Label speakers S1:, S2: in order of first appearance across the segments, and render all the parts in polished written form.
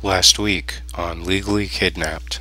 S1: last week on Legally Kidnapped.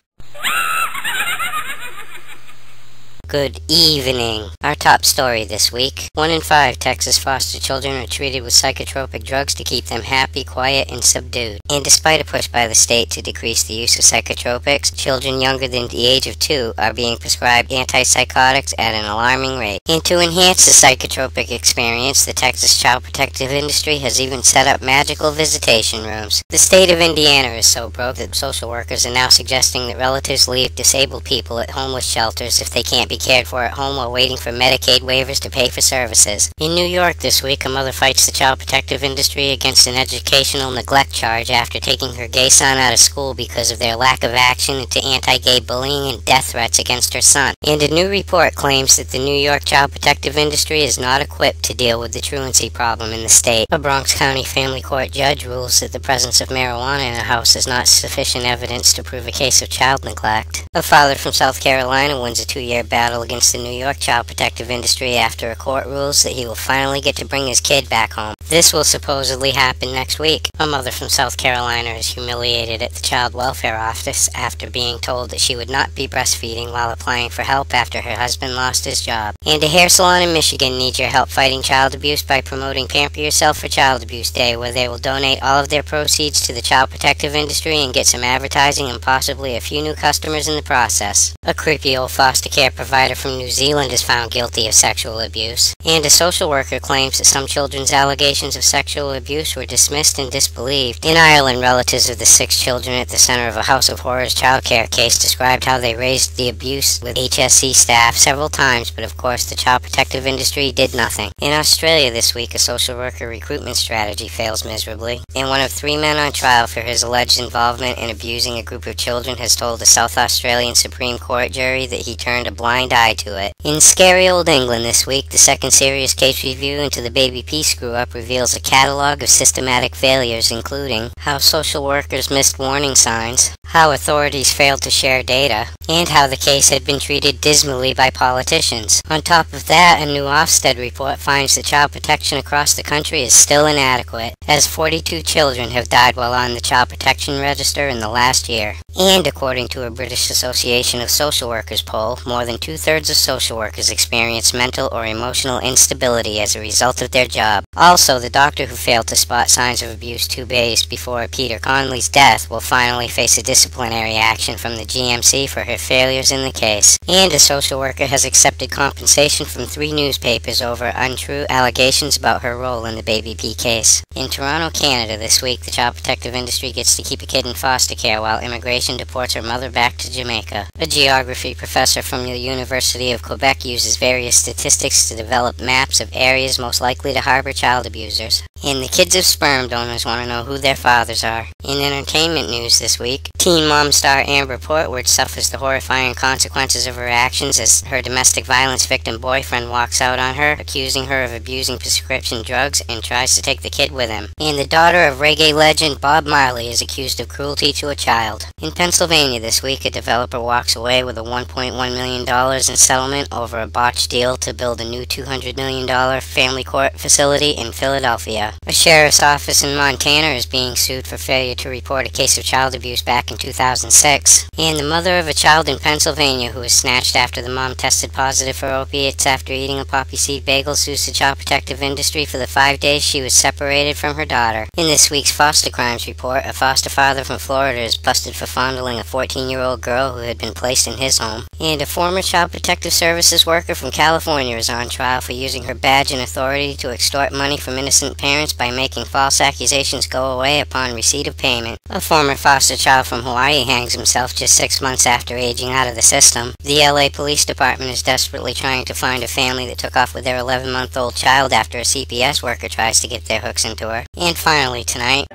S2: Good evening. Our top story this week. 1 in 5 Texas foster children are treated with psychotropic drugs to keep them happy, quiet, and subdued. And despite a push by the state to decrease the use of psychotropics, children younger than the age of 2 are being prescribed antipsychotics at an alarming rate. And to enhance the psychotropic experience, the Texas child protective industry has even set up magical visitation rooms. The state of Indiana is so broke that social workers are now suggesting that relatives leave disabled people at homeless shelters if they can't be cared for at home while waiting for Medicaid waivers to pay for services. In New York this week, a mother fights the child protective industry against an educational neglect charge after taking her gay son out of school because of their lack of action into anti-gay bullying and death threats against her son. And a new report claims that the New York child protective industry is not equipped to deal with the truancy problem in the state. A Bronx County family court judge rules that the presence of marijuana in a house is not sufficient evidence to prove a case of child neglect. A father from South Carolina wins a 2-year battle against the New York child protective industry after a court rules that he will finally get to bring his kid back home. This will supposedly happen next week. A mother from South Carolina is humiliated at the child welfare office after being told that she would not be breastfeeding while applying for help after her husband lost his job. And a hair salon in Michigan needs your help fighting child abuse by promoting Pamper Yourself for Child Abuse Day, where they will donate all of their proceeds to the child protective industry and get some advertising and possibly a few new customers in the process. A creepy old foster care provider from New Zealand is found guilty of sexual abuse. And a social worker claims that some children's allegations of sexual abuse were dismissed and disbelieved. In Ireland, relatives of the 6 children at the center of a House of Horrors childcare case described how they raised the abuse with HSC staff several times, but of course the child protective industry did nothing. In Australia this week, a social worker recruitment strategy fails miserably, and one of 3 men on trial for his alleged involvement in abusing a group of children has told the South Australian Supreme Court jury that he turned a blind eye to it. In scary old England this week, the second serious case review into the Baby P screw-up reveals a catalog of systematic failures, including how social workers missed warning signs, how authorities failed to share data, and how the case had been treated dismally by politicians. On top of that, a new Ofsted report finds that child protection across the country is still inadequate, as 42 children have died while on the Child Protection Register in the last year. And according to a British Association of Social Workers poll, more than 2/3 of social workers experience mental or emotional instability as a result of their job. Also, the doctor who failed to spot signs of abuse 2 days before Peter Conley's death will finally face a disciplinary action from the GMC for her failures in the case. And a social worker has accepted compensation from 3 newspapers over untrue allegations about her role in the Baby P case. In Toronto, Canada this week, the child protective industry gets to keep a kid in foster care while immigration deports her mother back to Jamaica. A geography professor from the University of Quebec uses various statistics to develop maps of areas most likely to harbor child abusers. And the kids of sperm donors want to know who their fathers are. In entertainment news this week, teen Mom Star Amber Portwood suffers the horrifying consequences of her actions as her domestic violence victim boyfriend walks out on her, accusing her of abusing prescription drugs and tries to take the kid with him. And the daughter of reggae legend Bob Marley is accused of cruelty to a child. In Pennsylvania this week, a developer walks away with a $1.1 million in settlement over a botched deal to build a new $200 million family court facility in Philadelphia. A sheriff's office in Montana is being sued for failure to report a case of child abuse back in 2006. And the mother of a child in Pennsylvania who was snatched after the mom tested positive for opiates after eating a poppy seed bagel sues the child protective industry for the 5 days she was separated from her daughter. In this week's foster crimes report, a foster father from Florida is busted for fondling a 14-year-old girl who had been placed in his home. And a former child protective services worker from California is on trial for using her badge and authority to extort money from innocent parents by making false accusations go away upon receipt of payment. A former foster child from Hawaii hangs himself just 6 months after aging out of the system. The LA Police Department is desperately trying to find a family that took off with their 11-month-old child after a CPS worker tries to get their hooks into her. And finally tonight,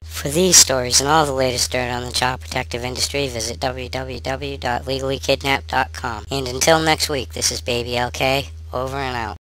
S2: for these stories and all the latest dirt on the child protective industry, visit www.legallykidnapped.com. And until next week, this is Baby LK, over and out.